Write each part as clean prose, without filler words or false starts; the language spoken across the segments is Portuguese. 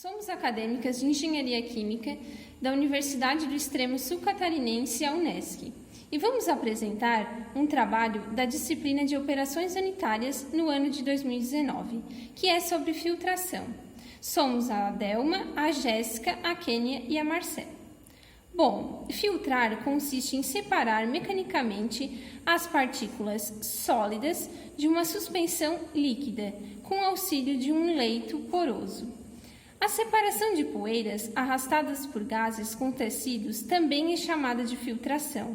Somos acadêmicas de Engenharia Química da Universidade do Extremo Sul Catarinense, a Unesc, e vamos apresentar um trabalho da disciplina de Operações Sanitárias no ano de 2019, que é sobre filtração. Somos a Adelma, a Jéssica, a Kênia e a Marcela. Bom, filtrar consiste em separar mecanicamente as partículas sólidas de uma suspensão líquida, com auxílio de um leito poroso. A separação de poeiras arrastadas por gases com tecidos também é chamada de filtração.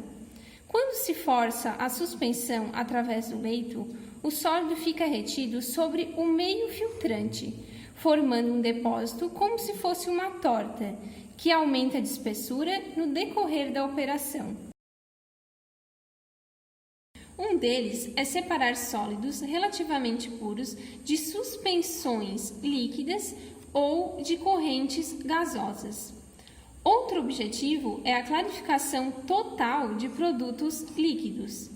Quando se força a suspensão através do leito, o sólido fica retido sobre o meio filtrante, formando um depósito como se fosse uma torta, que aumenta de espessura no decorrer da operação. Um deles é separar sólidos relativamente puros de suspensões líquidas ou de correntes gasosas. Outro objetivo é a clarificação total de produtos líquidos.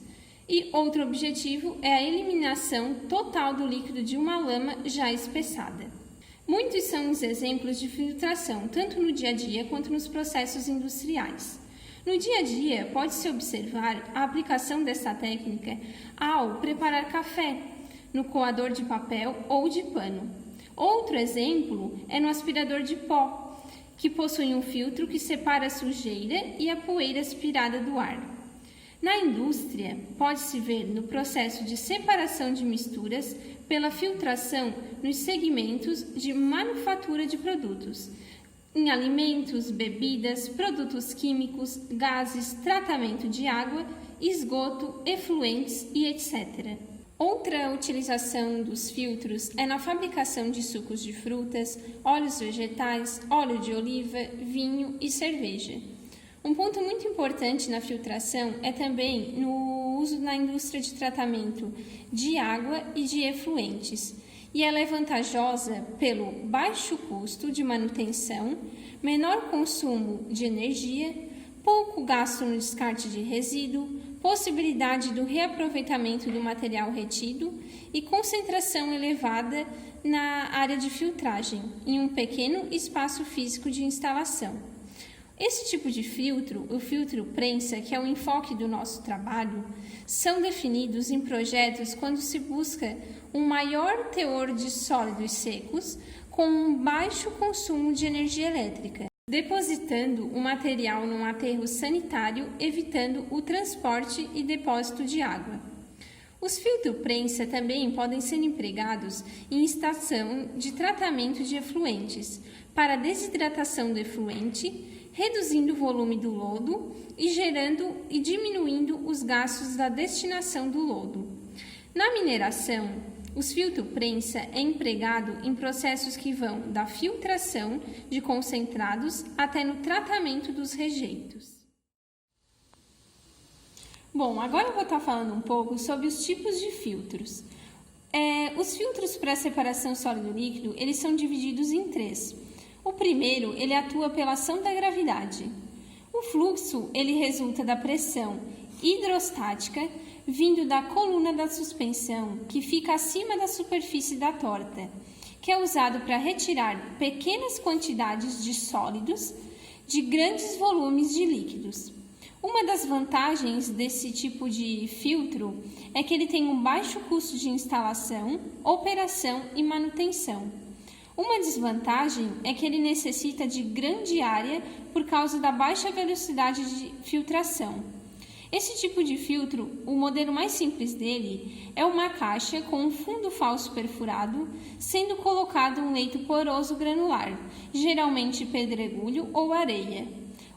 E outro objetivo é a eliminação total do líquido de uma lama já espessada. Muitos são os exemplos de filtração, tanto no dia a dia quanto nos processos industriais. No dia a dia, pode-se observar a aplicação dessa técnica ao preparar café, no coador de papel ou de pano. Outro exemplo é no aspirador de pó, que possui um filtro que separa a sujeira e a poeira aspirada do ar. Na indústria, pode-se ver no processo de separação de misturas pela filtração nos segmentos de manufatura de produtos, em alimentos, bebidas, produtos químicos, gases, tratamento de água, esgoto, efluentes e etc. Outra utilização dos filtros é na fabricação de sucos de frutas, óleos vegetais, óleo de oliva, vinho e cerveja. Um ponto muito importante na filtração é também no uso na indústria de tratamento de água e de efluentes, e ela é vantajosa pelo baixo custo de manutenção, menor consumo de energia, pouco gasto no descarte de resíduo, possibilidade do reaproveitamento do material retido e concentração elevada na área de filtragem, em um pequeno espaço físico de instalação. Esse tipo de filtro, o filtro prensa, que é o enfoque do nosso trabalho, são definidos em projetos quando se busca um maior teor de sólidos secos com um baixo consumo de energia elétrica, depositando o material num aterro sanitário, evitando o transporte e depósito de água. Os filtros prensa também podem ser empregados em estação de tratamento de efluentes, para desidratação do efluente, reduzindo o volume do lodo e gerando e diminuindo os gastos da destinação do lodo. Na mineração, os filtros prensa é empregado em processos que vão da filtração de concentrados até no tratamento dos rejeitos. Bom, agora eu vou estar falando um pouco sobre os tipos de filtros. Os filtros para separação sólido-líquido, eles são divididos em três. O primeiro, ele atua pela ação da gravidade. O fluxo, ele resulta da pressão hidrostática vindo da coluna da suspensão, que fica acima da superfície da torta, que é usado para retirar pequenas quantidades de sólidos de grandes volumes de líquidos. Uma das vantagens desse tipo de filtro é que ele tem um baixo custo de instalação, operação e manutenção. Uma desvantagem é que ele necessita de grande área por causa da baixa velocidade de filtração. Esse tipo de filtro, o modelo mais simples dele, é uma caixa com um fundo falso perfurado, sendo colocado um leito poroso granular, geralmente pedregulho ou areia.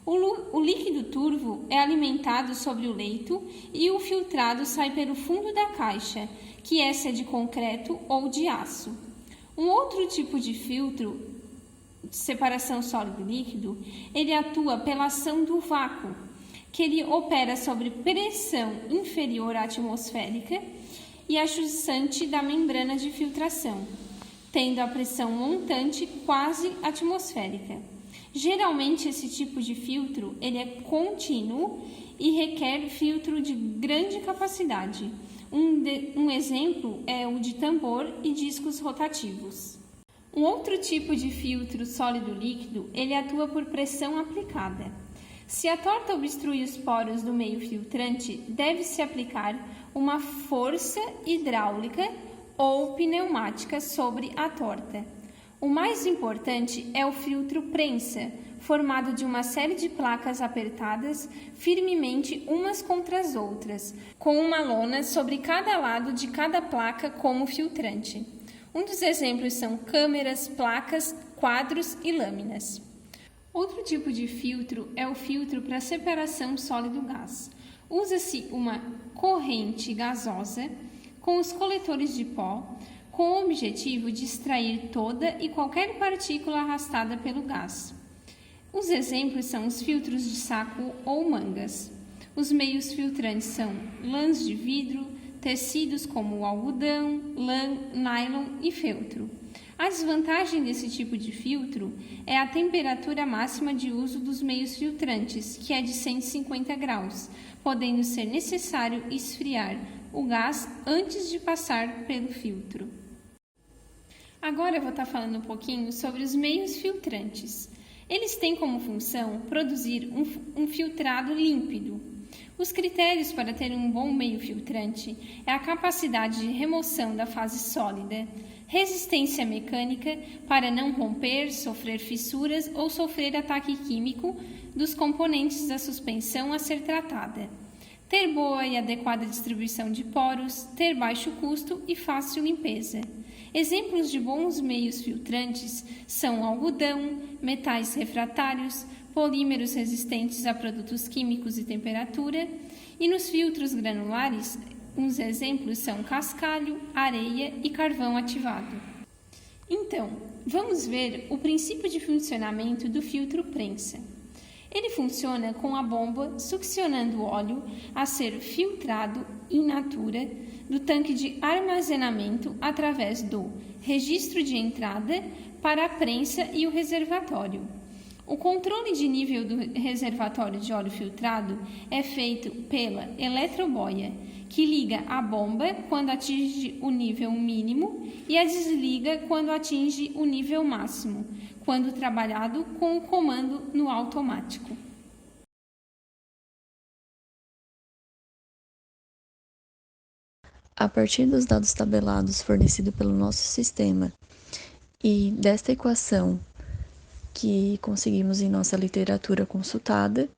O líquido turvo é alimentado sobre o leito e o filtrado sai pelo fundo da caixa, que essa é de concreto ou de aço. Um outro tipo de filtro de separação sólido-líquido, ele atua pela ação do vácuo, que ele opera sobre pressão inferior à atmosférica e a jusante da membrana de filtração, tendo a pressão montante quase atmosférica. Geralmente, esse tipo de filtro ele é contínuo e requer filtro de grande capacidade. Um exemplo é o de tambor e discos rotativos. Um outro tipo de filtro sólido-líquido, ele atua por pressão aplicada. Se a torta obstrui os poros do meio filtrante, deve-se aplicar uma força hidráulica ou pneumática sobre a torta. O mais importante é o filtro prensa, formado de uma série de placas apertadas firmemente umas contra as outras, com uma lona sobre cada lado de cada placa como filtrante. Um dos exemplos são câmeras, placas, quadros e lâminas. Outro tipo de filtro é o filtro para separação sólido-gás. Usa-se uma corrente gasosa com os coletores de pó, com o objetivo de extrair toda e qualquer partícula arrastada pelo gás. Os exemplos são os filtros de saco ou mangas. Os meios filtrantes são lãs de vidro, tecidos como algodão, lã, nylon e feltro. A desvantagem desse tipo de filtro é a temperatura máxima de uso dos meios filtrantes, que é de 150 graus, podendo ser necessário esfriar o gás antes de passar pelo filtro. Agora eu vou estar falando um pouquinho sobre os meios filtrantes. Eles têm como função produzir um filtrado límpido. Os critérios para ter um bom meio filtrante é a capacidade de remoção da fase sólida, resistência mecânica para não romper, sofrer fissuras ou sofrer ataque químico dos componentes da suspensão a ser tratada, ter boa e adequada distribuição de poros, ter baixo custo e fácil limpeza. Exemplos de bons meios filtrantes são algodão, metais refratários, polímeros resistentes a produtos químicos e temperatura, e nos filtros granulares, uns exemplos são cascalho, areia e carvão ativado. Então, vamos ver o princípio de funcionamento do filtro prensa. Ele funciona com a bomba succionando o óleo a ser filtrado in natura do tanque de armazenamento através do registro de entrada para a prensa e o reservatório. O controle de nível do reservatório de óleo filtrado é feito pela eletroboia, que liga a bomba quando atinge o nível mínimo e a desliga quando atinge o nível máximo, quando trabalhado com o comando no automático. A partir dos dados tabelados fornecidos pelo nosso sistema e desta equação que conseguimos em nossa literatura consultada,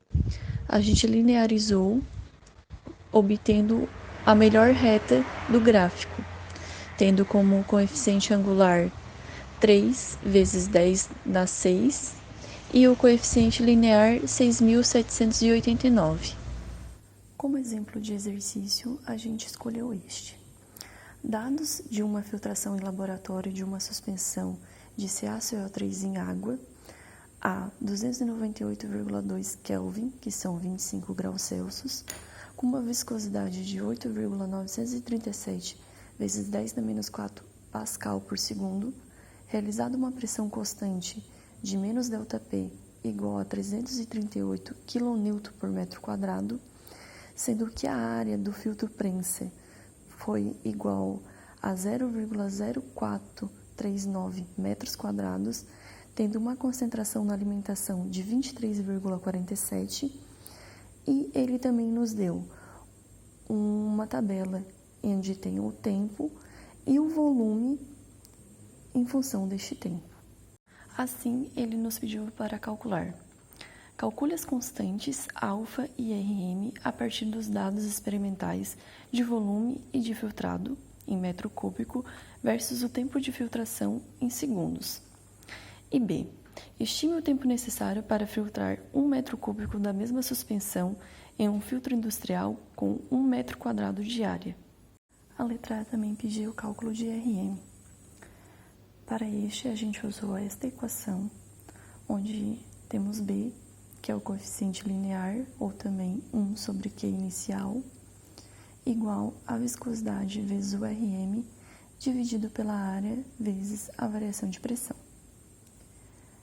a gente linearizou, obtendo a melhor reta do gráfico, tendo como coeficiente angular 3 vezes 10 dá 6 e o coeficiente linear 6.789. Como exemplo de exercício, a gente escolheu este. Dados de uma filtração em laboratório de uma suspensão de CaCO3 em água a 298,2 Kelvin, que são 25 graus Celsius, com uma viscosidade de 8,937 vezes 10 na menos 4 Pascal por segundo, realizada uma pressão constante de menos ΔP igual a 338 kN por metro quadrado, sendo que a área do filtro prensa foi igual a 0,0439 metros quadrados, tendo uma concentração na alimentação de 23,47, e ele também nos deu uma tabela onde tem o tempo e o volume em função deste tempo. Assim, ele nos pediu para calcular. Calcule as constantes alfa e Rm a partir dos dados experimentais de volume e de filtrado em metro cúbico versus o tempo de filtração em segundos. E B. Estime o tempo necessário para filtrar 1 metro cúbico da mesma suspensão em um filtro industrial com 1 metro quadrado de área. A letra A também pediu o cálculo de Rm. Para este, a gente usou esta equação, onde temos B, que é o coeficiente linear, ou também 1 sobre Q inicial, igual a viscosidade vezes o Rm, dividido pela área vezes a variação de pressão.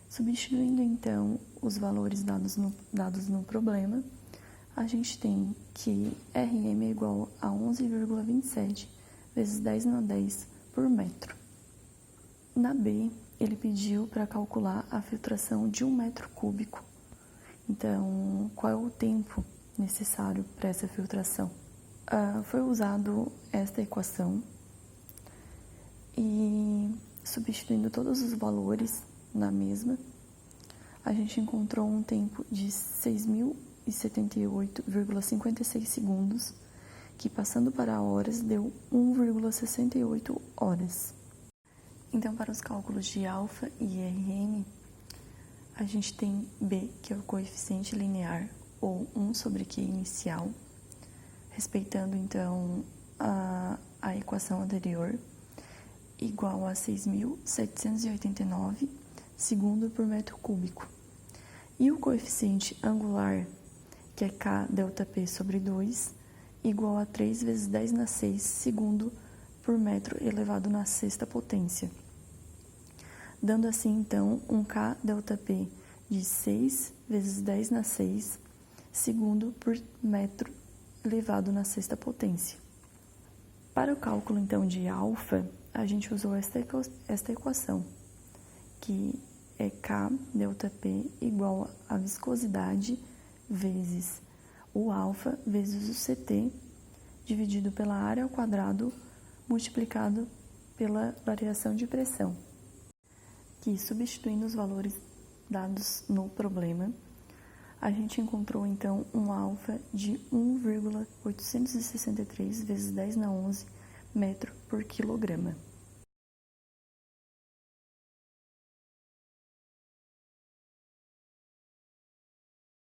Substituindo, então, os valores dados no problema, a gente tem que Rm é igual a 11,27 vezes 10 na 10 por metro. Na B, ele pediu para calcular a filtração de 1 metro cúbico. Então, qual é o tempo necessário para essa filtração? Foi usado esta equação e, substituindo todos os valores na mesma, a gente encontrou um tempo de 6.078,56 segundos, que passando para horas deu 1,68 horas. Então, para os cálculos de alfa e RN, a gente tem B, que é o coeficiente linear, ou 1 sobre Q inicial, respeitando então a equação anterior, igual a 6.789 segundo por metro cúbico. E o coeficiente angular, que é K delta P sobre 2, igual a 3 vezes 10 na 6 segundo por metro elevado na sexta potência. Dando assim, então, um K delta P de 6 vezes 10 na 6 segundo por metro elevado na sexta potência. Para o cálculo, então, de alfa, a gente usou esta equação, que é K delta P igual a viscosidade vezes o alfa vezes o CT, dividido pela área ao quadrado, multiplicado pela variação de pressão, que, substituindo os valores dados no problema, a gente encontrou então um alfa de 1,863 vezes 10 na 11 metro por quilograma.